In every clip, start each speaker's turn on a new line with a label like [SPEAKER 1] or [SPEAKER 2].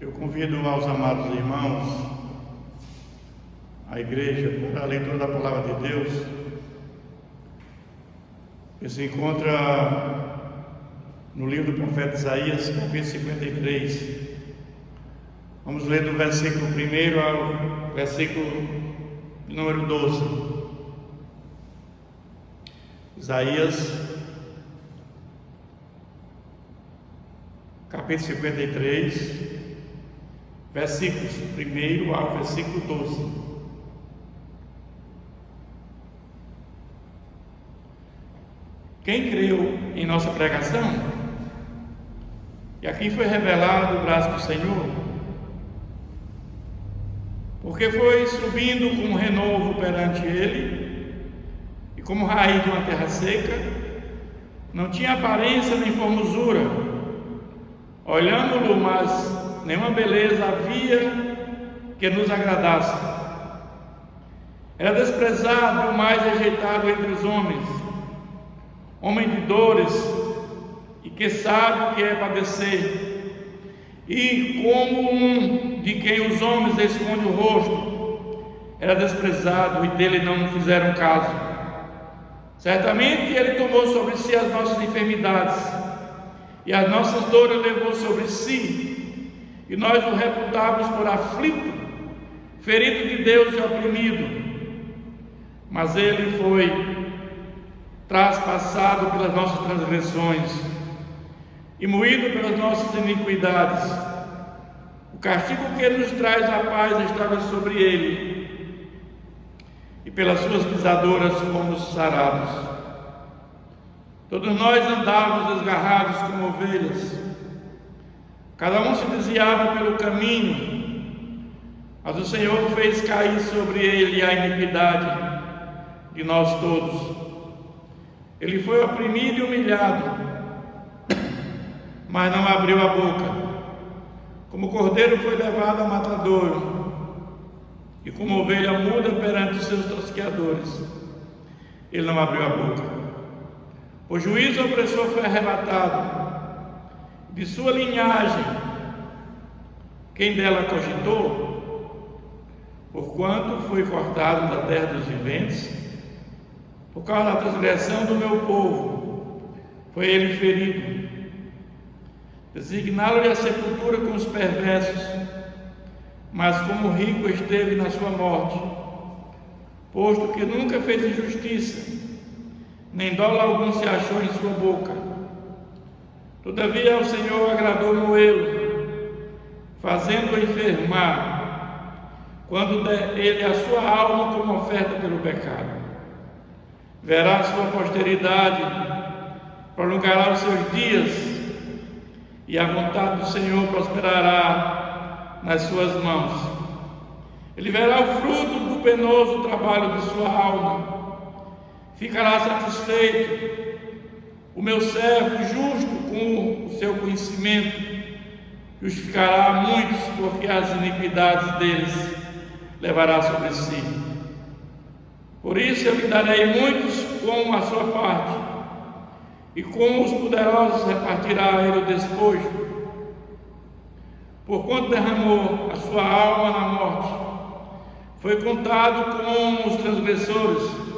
[SPEAKER 1] Eu convido aos amados irmãos, a igreja, para a leitura da palavra de Deus, que se encontra no livro do profeta Isaías, capítulo 53. Vamos ler do versículo 1 ao versículo número 12. Isaías, capítulo 53, versículos 1 ao versículo 12. Quem creu em nossa pregação? E aqui foi revelado o braço do Senhor, porque foi subindo como renovo perante ele, e como raiz de uma terra seca, não tinha aparência nem formosura. Olhando-lo, mas nenhuma beleza havia que nos agradasse. Era desprezado, o mais rejeitado entre os homens, homem de dores, e que sabe o que é padecer, e como um de quem os homens escondem o rosto, era desprezado, e dele não fizeram caso. Certamente ele tomou sobre si as nossas enfermidades, e as nossas dores levou sobre si, e nós o reputávamos por aflito, ferido de Deus e oprimido. Mas ele foi traspassado pelas nossas transgressões e moído pelas nossas iniquidades. O castigo que nos traz a paz estava sobre ele, e pelas suas pisaduras fomos sarados. Todos nós andávamos desgarrados como ovelhas, cada um se desviava pelo caminho, mas o Senhor fez cair sobre ele a iniquidade de nós todos. Ele foi oprimido e humilhado, mas não abriu a boca. Como cordeiro foi levado ao matadouro, e como ovelha muda perante os seus tosqueadores, ele não abriu a boca. O juízo opressor foi arrebatado, de sua linhagem, quem dela cogitou? Porquanto foi cortado da terra dos viventes, por causa da transgressão do meu povo, foi ele ferido. Designaram-lhe a sepultura com os perversos, mas como rico esteve na sua morte, posto que nunca fez injustiça, nem dolo algum se achou em sua boca. Todavia ao Senhor agradou moê-lo, fazendo-o enfermar, quando der ele a sua alma como oferta pelo pecado. Verá a sua posteridade, prolongará os seus dias, e a vontade do Senhor prosperará nas suas mãos. Ele verá o fruto do penoso trabalho de sua alma, ficará satisfeito. O meu servo justo, com o seu conhecimento, justificará a muitos, porque as iniquidades deles levará sobre si. Por isso eu lhe darei muitos como a sua parte, e com os poderosos repartirá ele o despojo. Porquanto derramou a sua alma na morte, foi contado com os transgressores.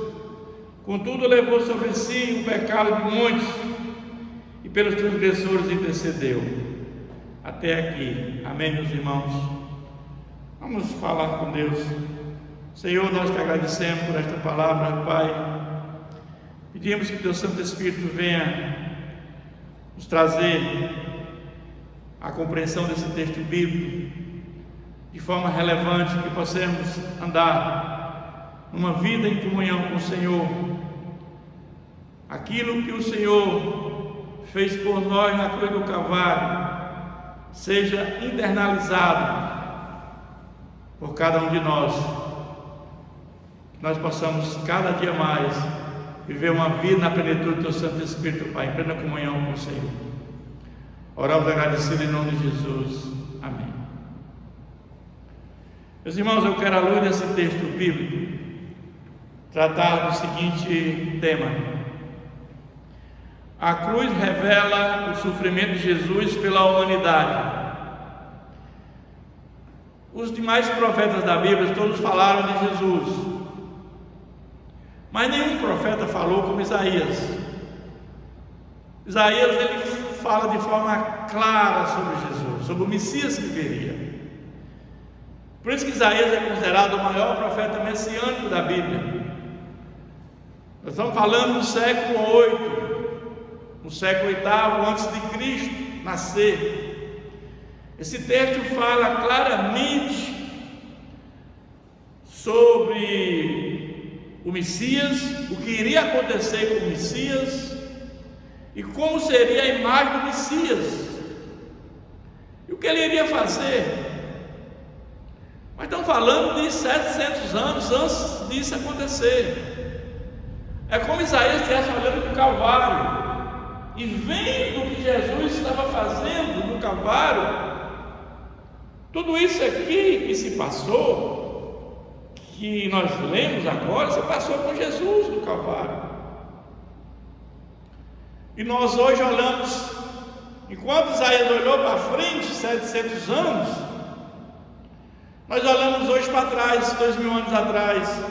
[SPEAKER 1] Contudo levou sobre si o pecado de muitos, e pelos transgressores intercedeu. Até aqui. Amém, meus irmãos? Vamos falar com Deus. Senhor, nós te agradecemos por esta palavra, Pai. Pedimos que teu Santo Espírito venha nos trazer a compreensão desse texto bíblico de forma relevante, que possamos andar numa vida em comunhão com o Senhor. Aquilo que o Senhor fez por nós na cruz do Calvário seja internalizado por cada um de nós, que nós possamos cada dia mais viver uma vida na plenitude do teu Santo Espírito, Pai, em plena comunhão com o Senhor. Oramos agradecido em nome de Jesus. Amém. Meus irmãos, eu quero, à luz desse texto bíblico, tratar do seguinte tema: A cruz revela o sofrimento de Jesus pela humanidade. Os demais profetas da Bíblia todos falaram de Jesus, mas nenhum profeta falou como Isaías. Isaías, ele fala de forma clara sobre Jesus, sobre o Messias que viria. Por isso que Isaías é considerado o maior profeta messiânico da Bíblia. Nós estamos falando do século 8, no século 8 antes de Cristo nascer. Esse texto fala claramente sobre o Messias, o que iria acontecer com o Messias e como seria a imagem do Messias e o que ele iria fazer. Mas estamos falando de 700 anos antes disso acontecer. É como Isaías estivesse olhando para o Calvário e vendo o que Jesus estava fazendo no Calvário. Tudo isso aqui que se passou, que nós lemos agora, se passou com Jesus no Calvário. E nós hoje olhamos, enquanto Isaías olhou para frente, 700 anos, nós olhamos hoje para trás, 2000 anos atrás,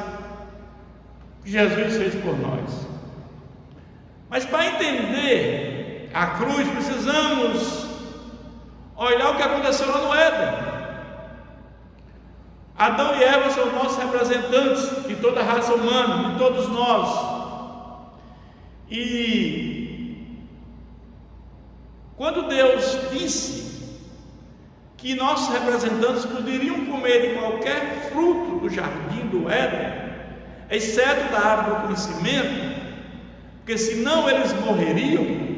[SPEAKER 1] o que Jesus fez por nós. Mas para entender a cruz, precisamos olhar o que aconteceu lá no Éden. Adão e Eva são nossos representantes de toda a raça humana, de todos nós. E quando Deus disse que nossos representantes poderiam comer de qualquer fruto do jardim do Éden, exceto da árvore do conhecimento, porque senão eles morreriam,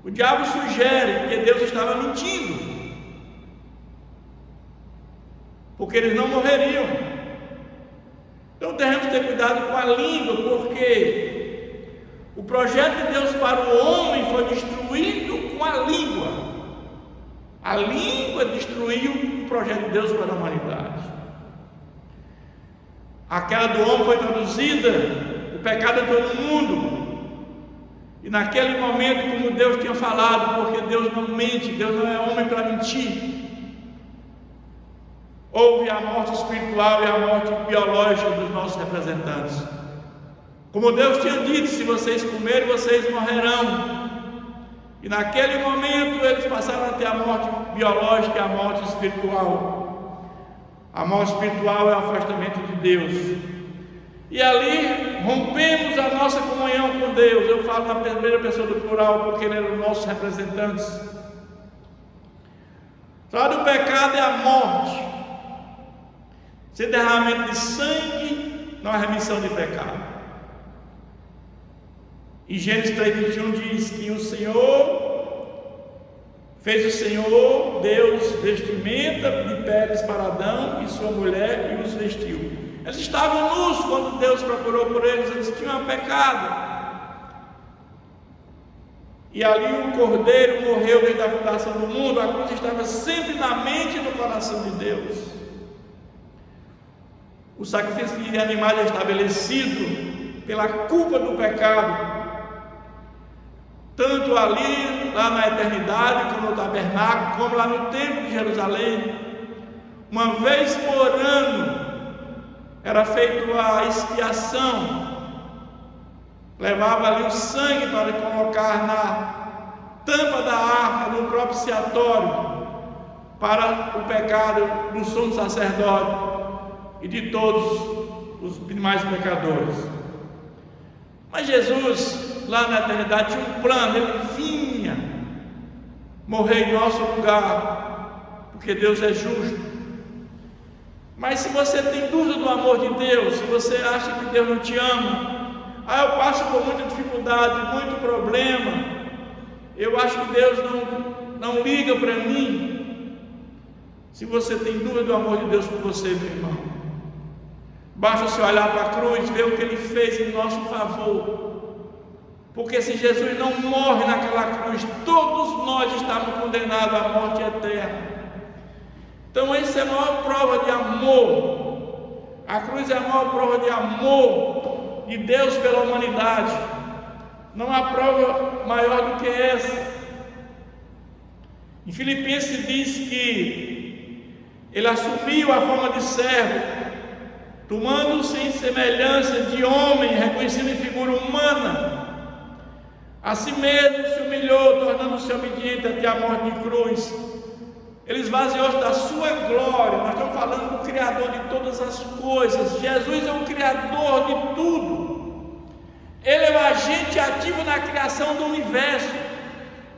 [SPEAKER 1] o diabo sugere que Deus estava mentindo, porque eles não morreriam. Então temos que ter cuidado com a língua, porque o projeto de Deus para o homem foi destruído com a língua. A língua destruiu o projeto de Deus para a humanidade. A queda do homem foi traduzida, o pecado entrou no mundo. E naquele momento, como Deus tinha falado, porque Deus não mente, Deus não é homem para mentir, houve a morte espiritual e a morte biológica dos nossos representantes. Como Deus tinha dito, se vocês comerem, vocês morrerão. E naquele momento eles passaram a ter a morte biológica e a morte espiritual. A morte espiritual é o afastamento de Deus. E ali rompemos a nossa comunhão com Deus. Eu falo na primeira pessoa do plural, porque Ele era o nosso representante. Sabe, o pecado é a morte. Sem derramamento de sangue não há remissão de pecado. Em Gênesis 3:21 diz que o Senhor fez o Senhor Deus vestimenta de peles para Adão e sua mulher e os vestiu. Eles estavam nus quando Deus procurou por eles, eles tinham pecado. E ali o Cordeiro morreu desde a fundação do mundo. A cruz estava sempre na mente e no coração de Deus. O sacrifício de animais é estabelecido pela culpa do pecado, tanto ali, lá na eternidade, como no tabernáculo, como lá no templo de Jerusalém. Uma vez por ano era feita a expiação, levava ali o sangue para colocar na tampa da arca, no propiciatório, para o pecado do sumo sacerdote e de todos os demais pecadores. Mas Jesus, lá na eternidade, tinha um plano. Ele vinha morrer em nosso lugar, porque Deus é justo. Mas se você tem dúvida do amor de Deus, se você acha que Deus não te ama, eu passo por muita dificuldade, muito problema, eu acho que Deus não liga para mim. Se você tem dúvida do amor de Deus por você, meu irmão, basta você olhar para a cruz, ver o que Ele fez em nosso favor. Porque se Jesus não morre naquela cruz, todos nós estamos condenados à morte eterna. Então essa é a maior prova de amor. A cruz é a maior prova de amor de Deus pela humanidade. Não há prova maior do que essa. Em Filipenses diz que Ele assumiu a forma de servo, tomando-se em semelhança de homem, reconhecido em figura humana. A si mesmo se humilhou, tornando-se obediente até a morte de cruz. Ele esvaziou-se da sua glória. Nós estamos falando do Criador de todas as coisas. Jesus é o Criador de tudo. Ele é o agente ativo na criação do universo.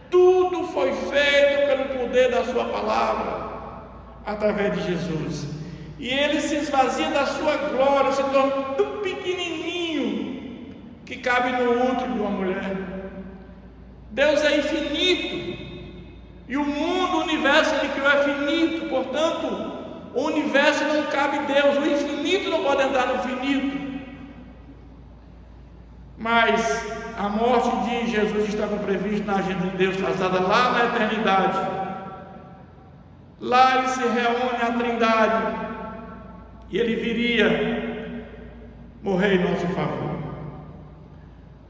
[SPEAKER 1] Tudo foi feito pelo poder da sua palavra, através de Jesus. E ele se esvazia da sua glória, se torna tão pequenininho que cabe no útero de uma mulher. Deus é infinito, e o mundo, o universo ele criou é finito. Portanto, o universo não cabe Deus, o infinito não pode entrar no finito. Mas a morte de Jesus estava prevista na agenda de Deus, traçada lá na eternidade. Lá ele se reúne a Trindade, e ele viria morrer em nosso favor.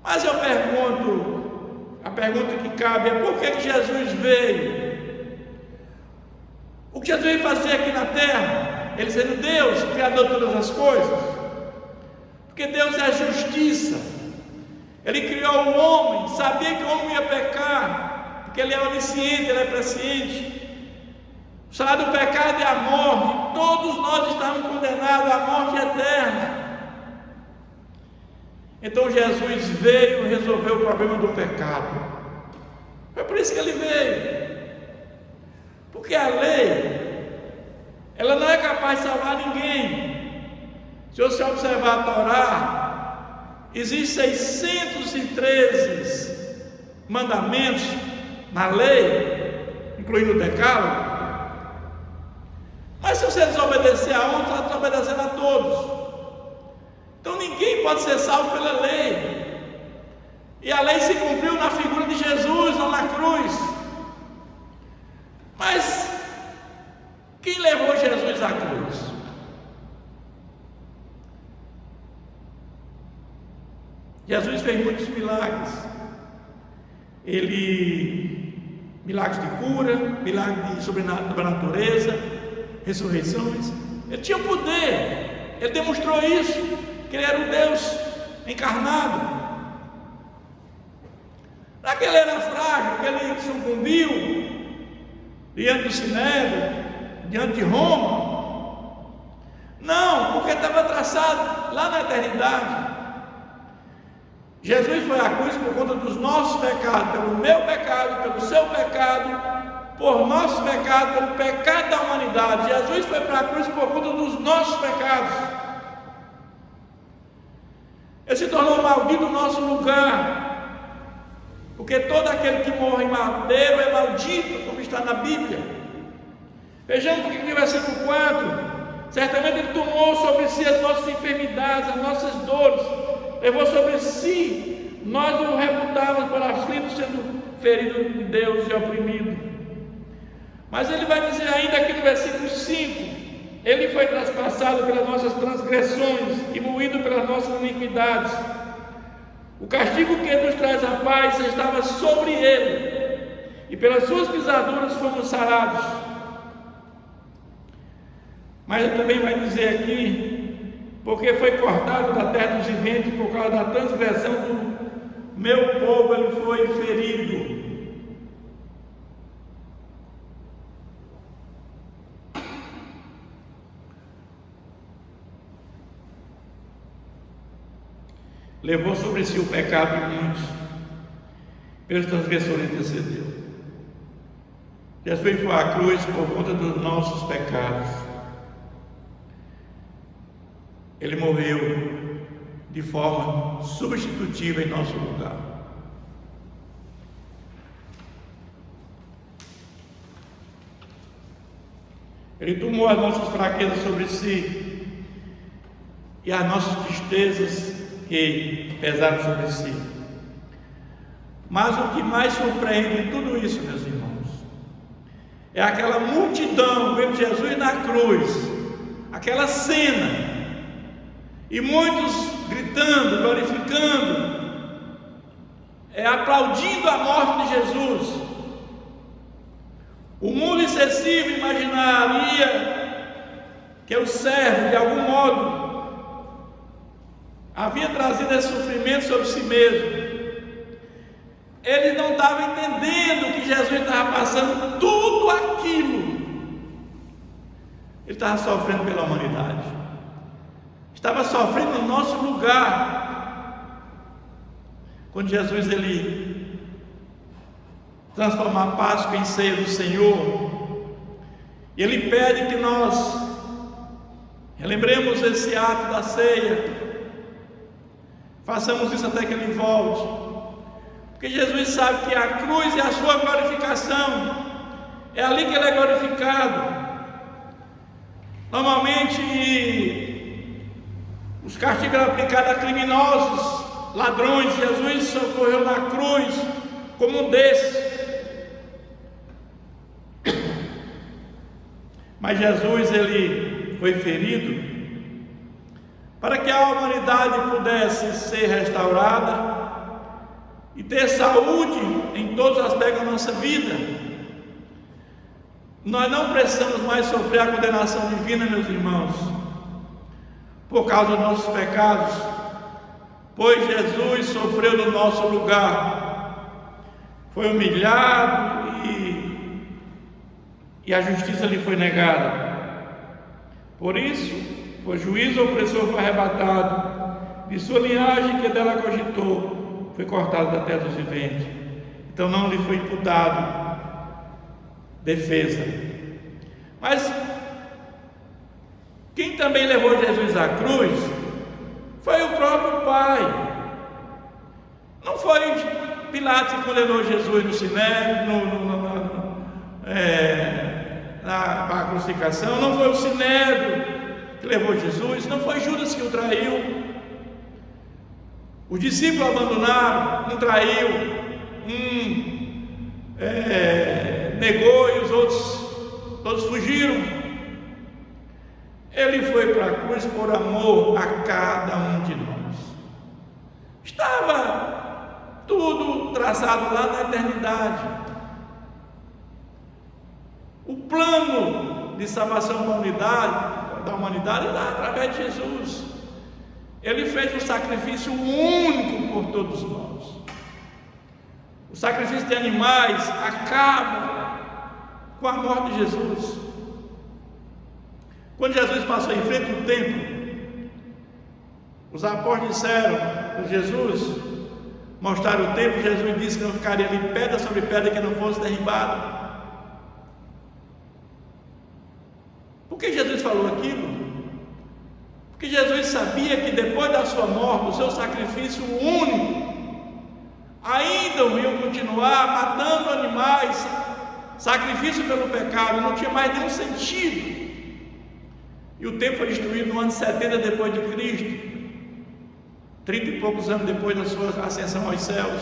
[SPEAKER 1] Mas eu pergunto, a pergunta que cabe é: por que Jesus veio? O que Jesus veio fazer aqui na terra? Ele sendo Deus, Criador de todas as coisas. Porque Deus é justiça. Ele criou o homem, sabia que o homem ia pecar, porque ele é onisciente, ele é presciente. O salário do pecado é a morte. Todos nós estamos condenados à morte eterna. Então Jesus veio resolver o problema do pecado. Foi por isso que ele veio. Porque a lei, ela não é capaz de salvar ninguém. Se você observar a Torá, existem 613 mandamentos na lei, incluindo o decálogo. Mas se você desobedecer a um, você está desobedecendo a todos. Então ninguém pode ser salvo pela lei. E a lei se cumpriu na figura de Jesus, não na cruz. Mas quem levou Jesus à cruz? Jesus fez muitos milagres. Milagres de cura, milagres de sobrenatureza, ressurreições. Ele tinha poder. Ele demonstrou isso, que ele era o Deus encarnado. Não é que ele era frágil, que ele sucumbiu diante do Sinédrio, diante de Roma. Não, porque estava traçado lá na eternidade. Jesus foi à cruz por conta dos nossos pecados, pelo meu pecado, pelo seu pecado, por nosso pecado, pelo pecado da humanidade. Jesus foi para a cruz por conta dos nossos pecados. Ele se tornou maldito no nosso lugar, porque todo aquele que morre em madeiro é maldito, como está na Bíblia. Vejamos o que diz o versículo 4: certamente ele tomou sobre si as nossas enfermidades, as nossas dores, levou sobre si, nós o reputávamos por aflito, sendo ferido de Deus e oprimido. Mas ele vai dizer ainda aqui no versículo 5: ele foi traspassado pelas nossas transgressões e moído pelas nossas iniquidades. O castigo que nos traz a paz estava sobre ele, e pelas suas pisaduras fomos sarados. Mas ele também vai dizer aqui: porque foi cortado da terra dos viventes, por causa da transgressão do meu povo ele foi ferido. Levou sobre si o pecado de muitos, pelos transgressores intercedeu. Jesus foi à cruz por conta dos nossos pecados. Ele morreu de forma substitutiva em nosso lugar. Ele tomou as nossas fraquezas sobre si e as nossas tristezas que pesaram sobre si. Mas o que mais surpreende em tudo isso, meus irmãos, é aquela multidão vendo Jesus na cruz, aquela cena, e muitos gritando, glorificando, aplaudindo a morte de Jesus. O mundo excessivo imaginaria que o servo, de algum modo, havia trazido esse sofrimento sobre si mesmo. Ele não estava entendendo que Jesus estava passando tudo aquilo. Ele estava sofrendo pela humanidade, estava sofrendo no nosso lugar. Quando Jesus ele transforma a Páscoa em ceia do Senhor, ele pede que nós relembremos esse ato da ceia, façamos isso até que ele volte, porque Jesus sabe que a cruz é a sua glorificação, é ali que ele é glorificado. Normalmente os castigos eram aplicados a criminosos, ladrões. Jesus socorreu na cruz como um desses. Mas Jesus ele foi ferido para que a humanidade pudesse ser restaurada e ter saúde em todos os aspectos da nossa vida. Nós não precisamos mais sofrer a condenação divina, meus irmãos, por causa dos nossos pecados, pois Jesus sofreu no nosso lugar, foi humilhado e a justiça lhe foi negada. Por isso, o juízo opressor foi arrebatado, de sua linhagem que dela cogitou, foi cortado da terra dos viventes. Então não lhe foi imputado defesa. Mas quem também levou Jesus à cruz foi o próprio Pai. Não foi Pilatos que condenou Jesus no sinédrio, na crucificação. Não foi o sinédrio que levou Jesus. Não foi Judas que o traiu. Os discípulos abandonaram, um traiu, negou e os outros todos fugiram. Ele foi para a cruz por amor a cada um de nós. Estava tudo traçado lá na eternidade. O plano de salvação da humanidade lá através de Jesus. Ele fez um sacrifício único por todos nós. O sacrifício de animais acaba com a morte de Jesus. Quando Jesus passou em frente ao templo, os apóstolos disseram para Jesus, mostraram o templo. Jesus disse que não ficaria ali pedra sobre pedra que não fosse derribado. Por que Jesus falou aquilo? Porque Jesus sabia que depois da sua morte, o seu sacrifício único, ainda iam continuar matando animais, sacrifício pelo pecado, não tinha mais nenhum sentido. E o templo foi destruído no ano 70 depois de Cristo, 30 e poucos anos depois da sua ascensão aos céus,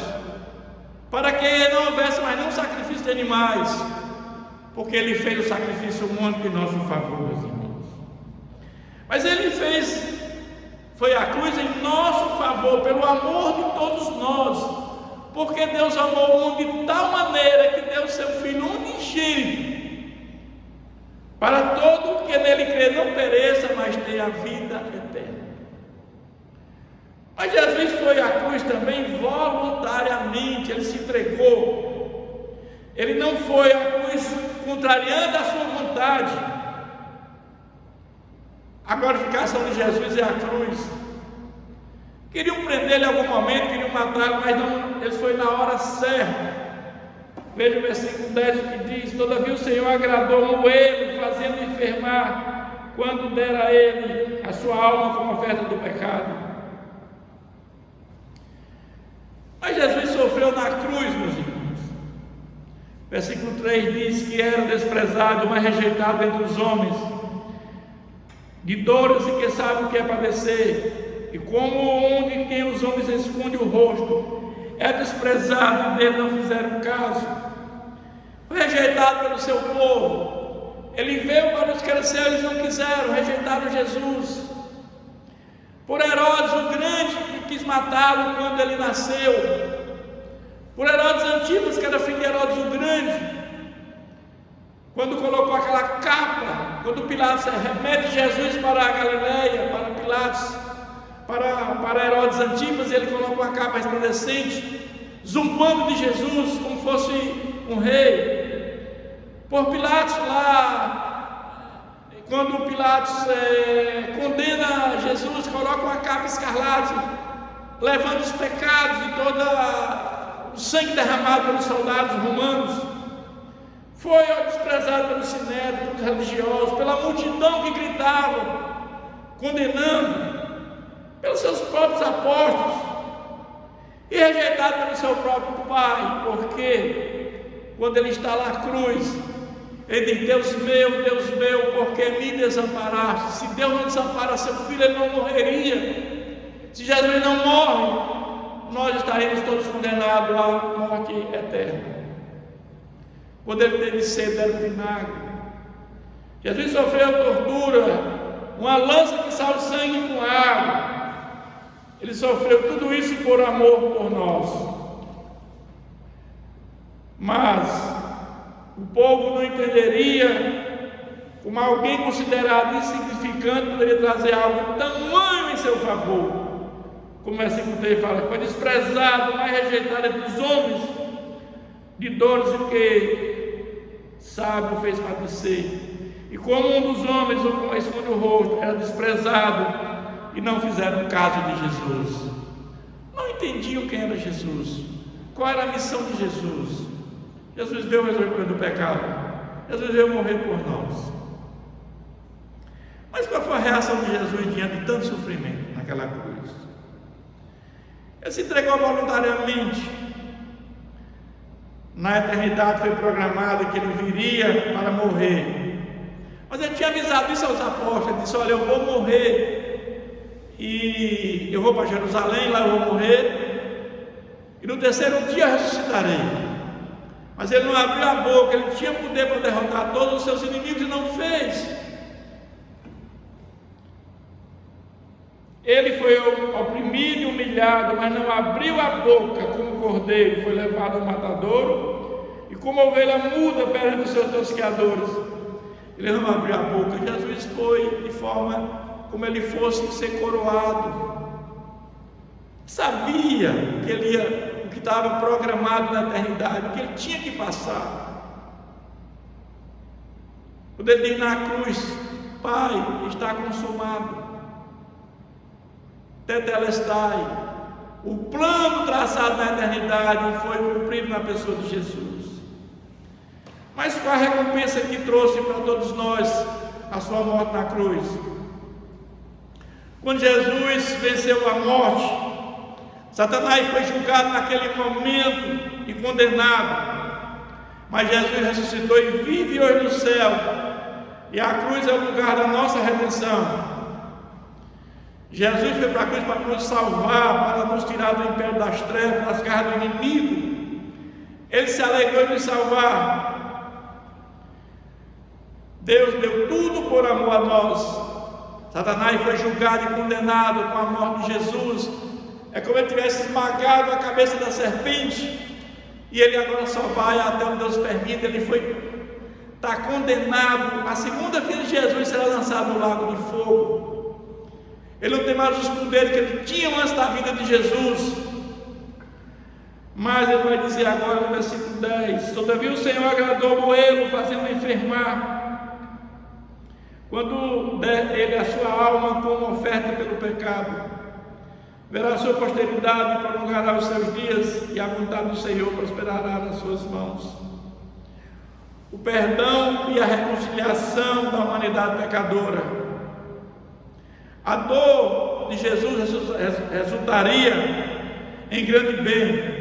[SPEAKER 1] para que não houvesse mais nenhum sacrifício de animais, porque ele fez o sacrifício único em nosso favor, meus irmãos. Mas ele foi a cruz em nosso favor, pelo amor de todos nós, porque Deus amou o mundo de tal maneira que deu seu Filho unigênito, para todo que nele crê não pereça, mas tenha a vida eterna. Mas Jesus foi à cruz também voluntariamente, ele se entregou. Ele não foi à cruz contrariando a sua vontade. A glorificação de Jesus é a cruz. Queriam prender ele em algum momento, queriam matá-lo, mas não, ele foi na hora certa. Veja o versículo 10 que diz: todavia o Senhor agradou moê-lo, fazendo enfermar, quando dera a ele a sua alma como oferta do pecado. Mas Jesus sofreu na cruz, meus irmãos. Versículo 3 diz que era desprezado, mas rejeitado entre os homens, de dores e que sabe o que é padecer, e como um de quem os homens escondem o rosto, é desprezado, dele não fizeram caso, foi rejeitado pelo seu povo. Ele veio para os que eram seus, eles não quiseram, rejeitaram Jesus. Por Herodes o Grande, que quis matá-lo quando ele nasceu, por Herodes Antipas, que era filho de Herodes o Grande, quando colocou aquela capa quando Pilatos remete Jesus para a Galileia, para Pilatos, para Herodes Antipas, ele coloca uma capa resplandecente, zombando de Jesus como fosse um rei. Por Pilatos lá, quando Pilatos condena Jesus, coloca uma capa escarlate, levando os pecados de todo o sangue derramado pelos soldados romanos. Foi desprezado pelo sinédrio, pelos religiosos, pela multidão que gritava, condenando, pelos seus próprios apóstolos, e rejeitado pelo seu próprio Pai, porque quando ele está lá na cruz, ele diz: Deus meu, por que me desamparaste? Se Deus não desampara seu filho, ele não morreria. Se Jesus não morre, nós estaremos todos condenados à morte eterna. Quando ele teve sede, era vinagre. Jesus sofreu tortura, uma lança que sai o sangue com água. Ele sofreu tudo isso por amor por nós. Mas o povo não entenderia como alguém considerado insignificante poderia trazer algo tamanho em seu favor. Como o versículo 3 fala: foi desprezado, mais rejeitado entre os homens, de dores o que sábio fez padecer. E como um dos homens, com esconde o rosto, era desprezado, e não fizeram caso de Jesus. Não entendiam quem era Jesus, qual era a missão de Jesus. Jesus veio resolver do pecado, Jesus veio morrer por nós. Mas qual foi a reação de Jesus diante de tanto sofrimento naquela cruz? Ele se entregou voluntariamente. Na eternidade foi programado que ele viria para morrer, mas ele tinha avisado isso aos apóstolos. Ele disse: olha, eu vou morrer e eu vou para Jerusalém, lá eu vou morrer, e no terceiro dia ressuscitarei. Mas ele não abriu a boca. Ele tinha poder para derrotar todos os seus inimigos e não fez. Ele foi oprimido e humilhado, mas não abriu a boca. Como cordeiro foi levado ao matadouro, e como ovelha muda perante os seus tosqueadores, ele não abriu a boca. Jesus foi de forma como ele fosse ser coroado. Sabia que ele ia, o que estava programado na eternidade, que ele tinha que passar. Quando ele diz na cruz: Pai, está consumado, tetelestai, o plano traçado na eternidade foi cumprido na pessoa de Jesus. Mas qual a recompensa que trouxe para todos nós a sua morte na cruz? Quando Jesus venceu a morte, Satanás foi julgado naquele momento e condenado, mas Jesus ressuscitou e vive hoje no céu, e a cruz é o lugar da nossa redenção. Jesus foi para a cruz para nos salvar, para nos tirar do império das trevas, das garras do inimigo. Ele se alegrou em nos salvar. Deus deu tudo por amor a nós. Satanás foi julgado e condenado com a morte de Jesus. É como ele tivesse esmagado a cabeça da serpente, e ele agora só vai até onde Deus permite. Ele está condenado. A segunda filha de Jesus será lançada no lago de fogo. Ele não tem mais os poderes que ele tinha antes da vida de Jesus. Mas ele vai dizer agora no versículo 10: todavia o Senhor agradou Moelo, fazendo enfermar, quando der ele a sua alma como oferta pelo pecado. Verá a sua posteridade, prolongará os seus dias, e a vontade do Senhor prosperará nas suas mãos. O perdão e a reconciliação da humanidade pecadora. A dor de Jesus resultaria em grande bem.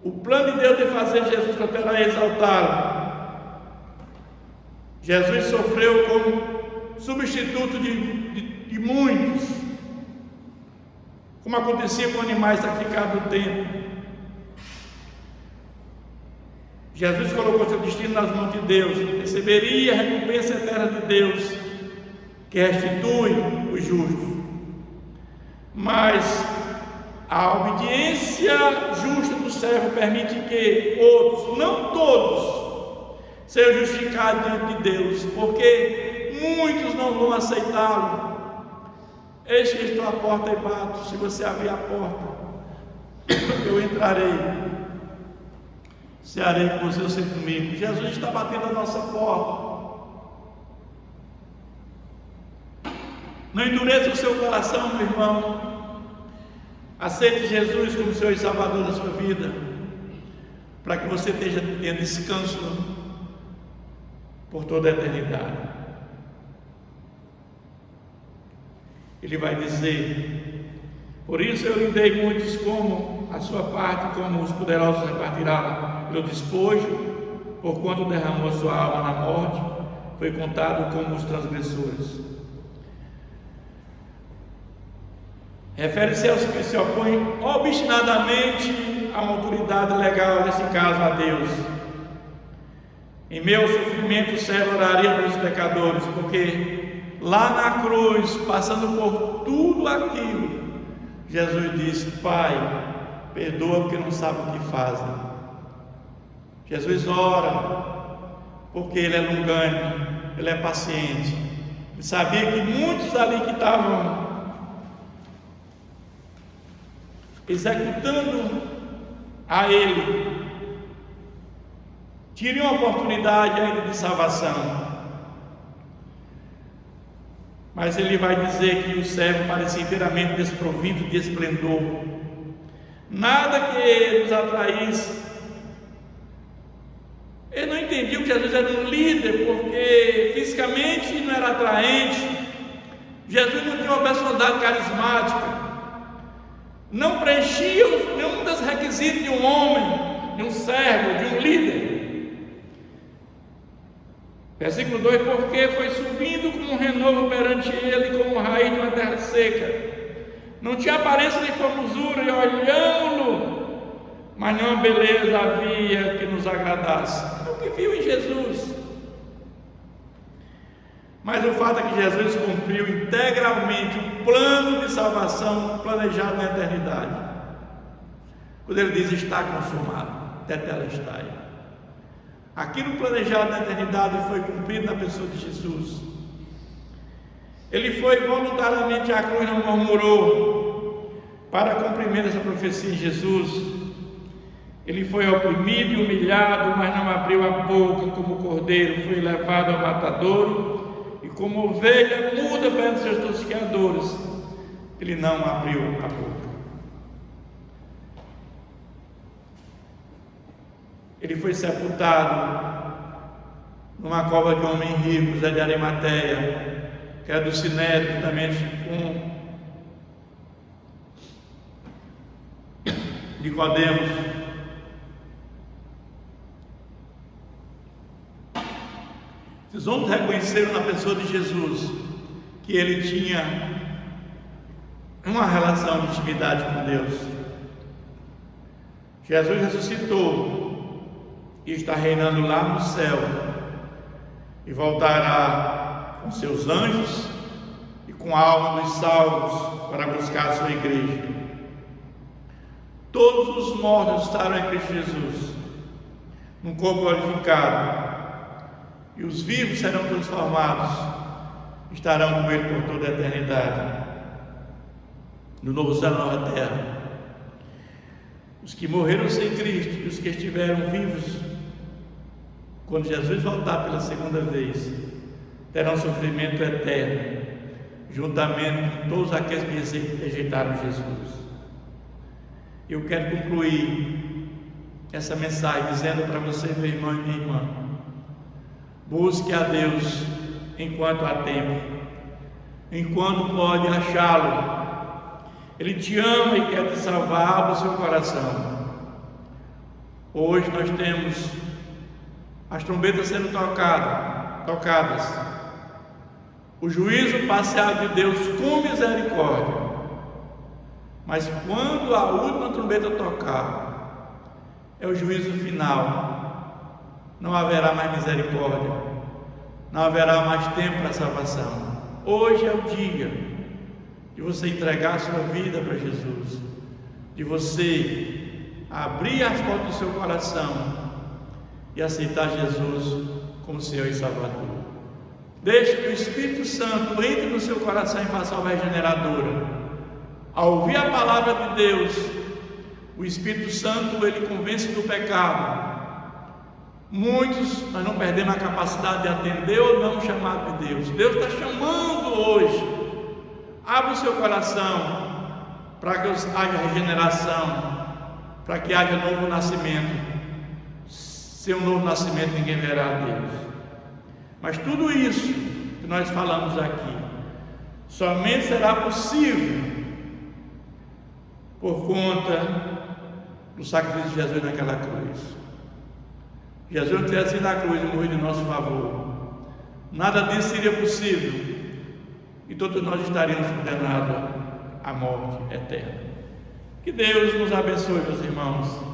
[SPEAKER 1] O plano de Deus de fazer Jesus prosperar e exaltá-lo. Jesus sofreu como substituto de muitos, como acontecia com animais sacrificados no templo. Jesus colocou seu destino nas mãos de Deus, receberia a recompensa eterna de Deus, que restitui o justo. Mas a obediência justa do servo permite que outros, não todos, ser justificado diante de Deus, porque muitos não vão aceitá-lo. Eis que estou à porta e bato. Se você abrir a porta, eu entrarei, cearei com você comigo. Jesus está batendo a nossa porta. Não endureça o seu coração, meu irmão. Aceite Jesus como Senhor e Salvador da sua vida, para que você tenha descanso por toda a eternidade. Ele vai dizer: por isso eu lhe dei muitos como a sua parte, como os poderosos repartirá pelo despojo, porquanto derramou sua alma na morte, foi contado como os transgressores. Refere-se aos que se opõem obstinadamente a uma autoridade legal, nesse caso a Deus. Em meu sofrimento o servo oraria pelos pecadores, porque lá na cruz, passando por tudo aquilo, Jesus disse: Pai, perdoa porque não sabem o que fazem. Jesus ora porque Ele é longânimo, Ele é paciente. Ele sabia que muitos ali que estavam executando a Ele teriam a oportunidade ainda de salvação. Mas Ele vai dizer que o servo parecia inteiramente desprovido de esplendor, nada que nos atraísse. Ele não entendia que Jesus era um líder, porque fisicamente não era atraente. Jesus não tinha uma personalidade carismática, não preenchia nenhum dos requisitos de um homem, de um servo, de um líder. Versículo 2: porque foi subindo como um renovo perante ele, como raiz de uma terra seca. Não tinha aparência de formosura, e olhamos-lo, mas nenhuma beleza havia que nos agradasse. É o que viu em Jesus. Mas o fato é que Jesus cumpriu integralmente o plano de salvação planejado na eternidade. Quando Ele diz: está consumado, tetelestai. Aquilo planejado na eternidade foi cumprido na pessoa de Jesus. Ele foi voluntariamente à cruz, não murmurou, para cumprimento dessa profecia em Jesus. Ele foi oprimido e humilhado, mas não abriu a boca. Como cordeiro foi levado ao matadouro, e como ovelha muda perante seus tosqueadores, ele não abriu a boca. Ele foi sepultado numa cova de um homem rico, José de Arimateia, que era do Sinédrio, juntamente com Nicodemos. Esses homens reconheceram na pessoa de Jesus que ele tinha uma relação de intimidade com Deus. Jesus ressuscitou e está reinando lá no céu, e voltará com seus anjos e com a alma dos salvos para buscar a sua igreja. Todos os mortos estarão em Cristo Jesus, num corpo glorificado, e os vivos serão transformados, estarão com Ele por toda a eternidade, no novo céu e na nova terra. Os que morreram sem Cristo e os que estiveram vivos, quando Jesus voltar pela segunda vez, terão sofrimento eterno, juntamente com todos aqueles que rejeitaram Jesus. Eu quero concluir essa mensagem dizendo para você, meu irmão e minha irmã: busque a Deus enquanto há tempo, enquanto pode achá-lo. Ele te ama e quer te salvar, abra o seu coração. Hoje nós temos as trombetas sendo tocadas, o juízo parcial de Deus com misericórdia. Mas quando a última trombeta tocar, é o juízo final. Não haverá mais misericórdia, não haverá mais tempo para salvação. Hoje é o dia de você entregar a sua vida para Jesus, de você abrir as portas do seu coração e aceitar Jesus como Senhor e Salvador. Deixe que o Espírito Santo entre no seu coração e faça a obra regeneradora. Ao ouvir a palavra de Deus, o Espírito Santo ele convence do pecado. Muitos nós não perdemos a capacidade de atender ou não o chamado de Deus. Deus está chamando hoje. Abra o seu coração para que haja regeneração, para que haja novo nascimento. Sem um novo nascimento ninguém verá a Deus. Mas tudo isso que nós falamos aqui somente será possível por conta do sacrifício de Jesus naquela cruz. Jesus não teria sido na cruz e morrido em nosso favor. Nada disso seria possível e todos nós estaríamos condenados à morte eterna. Que Deus nos abençoe, meus irmãos.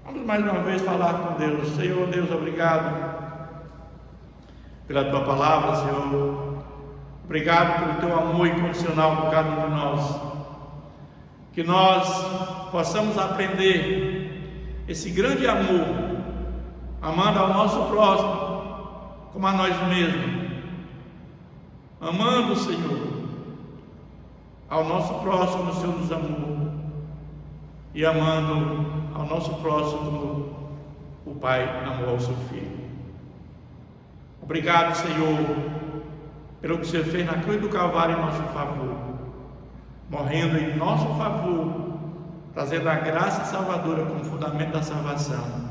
[SPEAKER 1] Vamos mais uma vez falar com Deus. Senhor Deus, obrigado pela Tua palavra, Senhor. Obrigado pelo Teu amor incondicional por cada um de nós. Que nós possamos aprender esse grande amor, amando ao nosso próximo como a nós mesmos. Amando, Senhor, ao nosso próximo, o Senhor nos amou. E amando ao nosso próximo como o Pai amou ao seu Filho. Obrigado, Senhor, pelo que o Senhor fez na cruz do Calvário em nosso favor, morrendo em nosso favor, trazendo a graça salvadora como fundamento da salvação.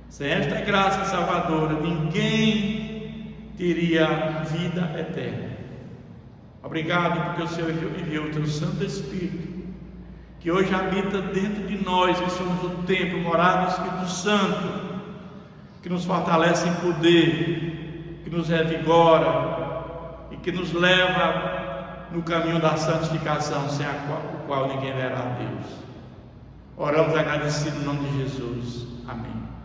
[SPEAKER 1] Sem esta graça salvadora, ninguém teria vida eterna. Obrigado porque o Senhor enviou o Teu Santo Espírito, que hoje habita dentro de nós, que somos o templo, morada do Espírito Santo, que nos fortalece em poder, que nos revigora e que nos leva no caminho da santificação, sem o qual ninguém verá a Deus. Oramos agradecidos em nome de Jesus. Amém.